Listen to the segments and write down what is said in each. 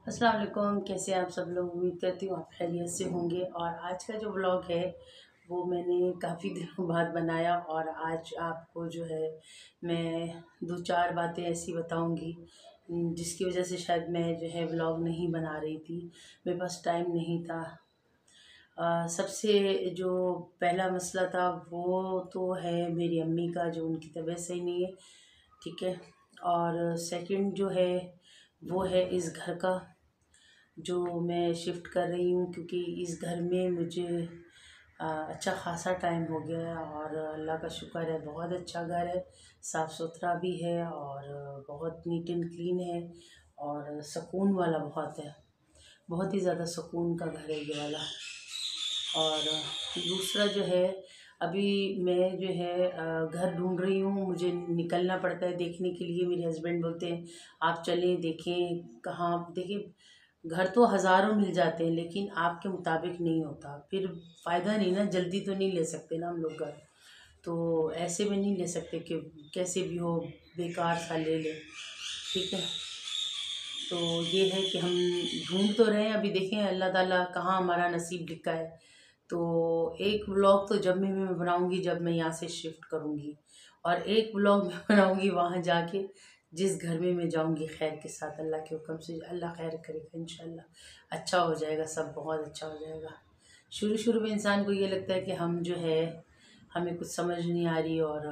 अस्सलाम वालेकुम। कैसे आप सब लोग? उम्मीद करती हूँ आप खैरियत से होंगे। और आज का जो व्लॉग है वो मैंने काफ़ी दिनों बाद बनाया, और आज आपको जो है मैं दो चार बातें ऐसी बताऊंगी जिसकी वजह से शायद मैं जो है व्लॉग नहीं बना रही थी, मेरे पास टाइम नहीं था। सबसे जो पहला मसला था वो तो है मेरी अम्मी का, जो उनकी तबीयत सही नहीं है। ठीक है। और सेकंड जो है वो है इस घर का, जो मैं शिफ्ट कर रही हूँ, क्योंकि इस घर में मुझे अच्छा खासा टाइम हो गया है। और अल्लाह का शुक्र है, बहुत अच्छा घर है, साफ़ सुथरा भी है और बहुत नीट एंड क्लीन है, और सुकून वाला बहुत है। बहुत ही ज़्यादा सुकून का घर है ये वाला। और दूसरा जो है, अभी मैं जो है घर ढूंढ रही हूँ, मुझे निकलना पड़ता है देखने के लिए। मेरे हस्बैंड बोलते हैं आप चलें देखें कहाँ। देखिए, घर तो हज़ारों मिल जाते हैं लेकिन आपके मुताबिक नहीं होता, फिर फ़ायदा नहीं ना, जल्दी तो नहीं ले सकते ना हम लोग घर। तो ऐसे में नहीं ले सकते कि कैसे भी हो बेकार सा ले ले। ठीक है। तो ये है कि हम ढूंढ तो रहे हैं, अभी देखें अल्लाह ताला कहाँ हमारा नसीब लिखा है। तो एक व्लॉग तो जब मैं बनाऊंगी जब मैं यहाँ से शिफ्ट करूँगी, और एक व्लॉग मैं बनाऊंगी वहाँ जाके जिस घर में मैं जाऊंगी खैर के साथ, अल्लाह के हुक्म से। अल्लाह खैर करेगा इंशाल्लाह, अच्छा हो जाएगा, सब बहुत अच्छा हो जाएगा। शुरू शुरू में इंसान को ये लगता है कि हम जो है हमें कुछ समझ नहीं आ रही, और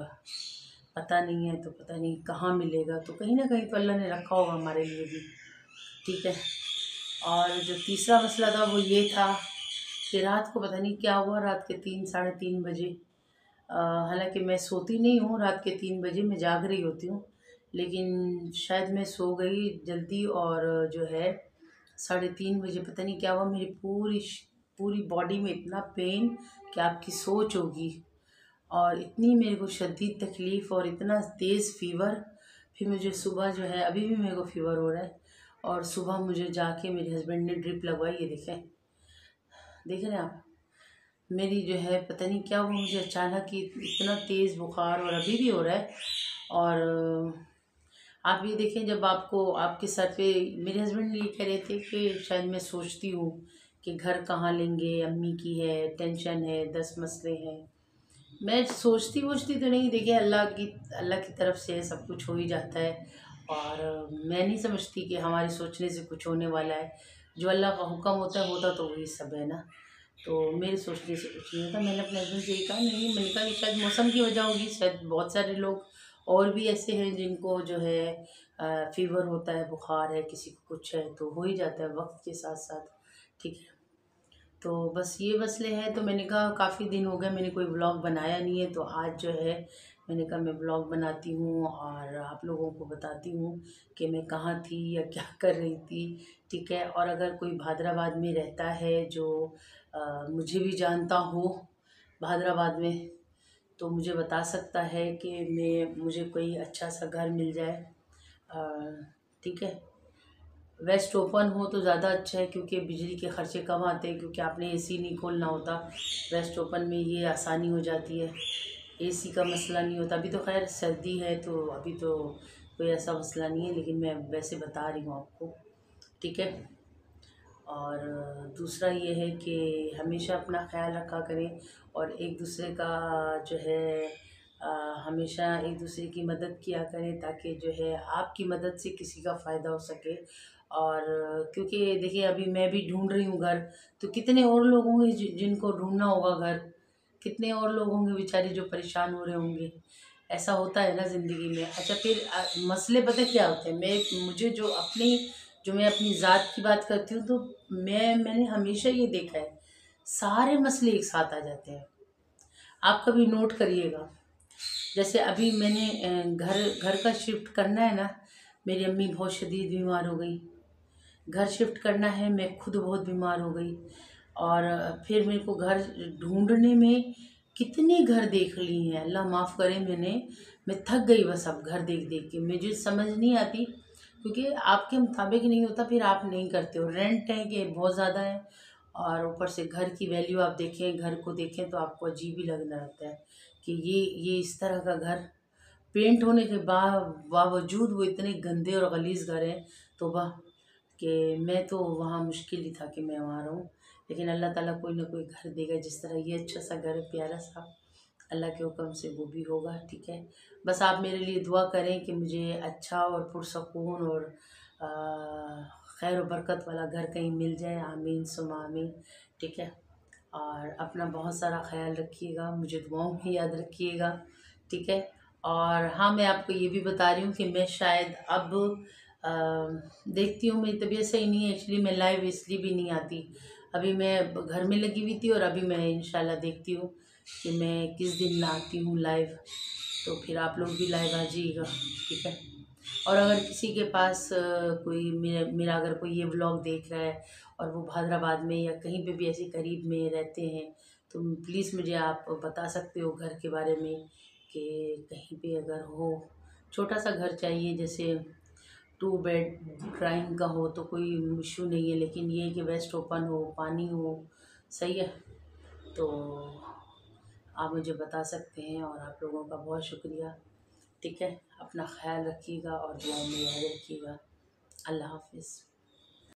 पता नहीं है तो पता नहीं कहाँ मिलेगा, तो कहीं ना कहीं तो अल्लाह ने रखा होगा हमारे लिए भी। ठीक है। और जो तीसरा मसला था वो ये था कि रात को पता नहीं क्या हुआ, रात के 3 साढ़े 3 बजे, हालांकि मैं सोती नहीं हूँ, रात के 3 बजे मैं जाग रही होती हूँ, लेकिन शायद मैं सो गई जल्दी। और जो है 3:30 बजे पता नहीं क्या हुआ, मेरी पूरी पूरी बॉडी में इतना पेन कि आपकी सोच होगी, और इतनी मेरे को शदीद तकलीफ़ और इतना तेज़ फ़ीवर। फिर मुझे सुबह जो है, अभी भी मेरे को फ़ीवर हो रहा है, और सुबह मुझे जाके मेरे हस्बैंड ने ड्रिप लगवाई। ये देखें, देख रहे हैं आप, मेरी जो है पता नहीं क्या हुआ, मुझे अचानक ही इतना तेज़ बुखार, और अभी भी हो रहा है। और आप ये देखें, जब आपको आपके सर पे, मेरे हस्बैंड ये कह रहे थे कि शायद मैं सोचती हूँ कि घर कहाँ लेंगे, अम्मी की है टेंशन है, 10 मसले हैं। मैं सोचती वोचती तो नहीं, देखिए अल्लाह की तरफ से सब कुछ हो ही जाता है। और मैं नहीं समझती कि हमारे सोचने से कुछ होने वाला है। जो अल्लाह का हुक्म होता है, होता तो वही सब है ना। तो मेरे सोचने से कुछ नहीं होता। मैंने अपने हस्बैंड से यही कहा, नहीं, मैंने कहा कि शायद मौसम की वजह होगी, शायद बहुत सारे लोग और भी ऐसे हैं जिनको जो है फीवर होता है, बुखार है, किसी को कुछ है, तो हो ही जाता है वक्त के साथ साथ। ठीक है। तो बस ये मसले हैं, तो मैंने कहा काफ़ी दिन हो गए मैंने कोई व्लॉग बनाया नहीं है, तो आज जो है मैंने कहा मैं व्लॉग बनाती हूँ और आप लोगों को बताती हूँ कि मैं कहाँ थी या क्या कर रही थी। ठीक है। और अगर कोई हैदराबाद में रहता है जो मुझे भी जानता हो हैदराबाद में, तो मुझे बता सकता है कि मुझे कोई अच्छा सा घर मिल जाए। ठीक है। वेस्ट ओपन हो तो ज़्यादा अच्छा है, क्योंकि बिजली के खर्चे कम आते हैं, क्योंकि आपने एसी नहीं खोलना होता। वेस्ट ओपन में ये आसानी हो जाती है, एसी का मसला नहीं होता। अभी तो खैर सर्दी है तो अभी तो कोई ऐसा मसला नहीं है, लेकिन मैं वैसे बता रही हूँ आपको। ठीक है। और दूसरा ये है कि हमेशा अपना ख्याल रखा करें, और एक दूसरे का जो है हमेशा एक दूसरे की मदद किया करें, ताकि जो है आपकी मदद से किसी का फ़ायदा हो सके। और क्योंकि देखिए अभी मैं भी ढूंढ रही हूँ घर, तो कितने और लोग होंगे जिनको ढूंढना होगा घर, कितने और लोग होंगे बेचारे जो परेशान हो रहे होंगे। ऐसा होता है ना ज़िंदगी में। अच्छा, फिर मसले पता क्या होते हैं, जो मैं अपनी ज़ात की बात करती हूँ, तो मैंने हमेशा ये देखा है, सारे मसले एक साथ आ जाते हैं। आप कभी नोट करिएगा। जैसे अभी मैंने घर घर का शिफ्ट करना है ना, मेरी अम्मी बहुत शदीद बीमार हो गई, घर शिफ्ट करना है, मैं खुद बहुत बीमार हो गई। और फिर मेरे को घर ढूंढने में कितने घर देख लिए हैं, अल्लाह माफ़ करे। मैं थक गई बस, अब घर देख देख के मुझे समझ नहीं आती, क्योंकि आपके मुताबिक नहीं होता, फिर आप नहीं करते हो। रेंट है कि बहुत ज़्यादा है, और ऊपर से घर की वैल्यू आप देखें, घर को देखें तो आपको अजीब ही लगने लगता है कि ये इस तरह का घर, पेंट होने के बावजूद वो इतने गंदे और गलीज घर हैं। तो वाह, कि मैं तो वहाँ मुश्किल ही था कि मैं वहाँ रहूँ, लेकिन अल्लाह ताला कोई ना कोई घर देगा। जिस तरह ये अच्छा सा घर है, प्यारा सा, अल्लाह के हुक्म से वो भी होगा, ठीक है। बस आप मेरे लिए दुआ करें कि मुझे अच्छा और पुरसकून और आ, खैर और बरकत वाला घर कहीं मिल जाए। आमीन सुमा आमीन, ठीक है। और अपना बहुत सारा ख्याल रखिएगा, मुझे दुआओं में याद रखिएगा, ठीक है। और हाँ, मैं आपको ये भी बता रही हूँ कि मैं शायद अब अ, देखती हूँ, मेरी तबीयत सही नहीं है एक्चुअली, मैं लाइव इसलिए भी नहीं आती। अभी मैं घर में लगी हुई थी और अभी मैं इंशाल्लाह देखती हूँ कि मैं किस दिन आती हूँ लाइव, तो फिर आप लोग भी लाइव आ जाइएगा, ठीक है। और अगर किसी के पास कोई मेरा अगर कोई ये व्लॉग देख रहा है और वो हैदराबाद में या कहीं पे भी ऐसे करीब में रहते हैं, तो प्लीज़ मुझे आप बता सकते हो घर के बारे में कि कहीं पे अगर हो, छोटा सा घर चाहिए, जैसे 2 बेड ड्राइंग का हो तो कोई इशू नहीं है, लेकिन ये है कि वेस्ट ओपन हो, पानी हो, सही है। तो आप मुझे बता सकते हैं और आप लोगों का बहुत शुक्रिया, ठीक है। अपना ख्याल रखिएगा और दुआ में याद रखिएगा। अल्लाह हाफिज़।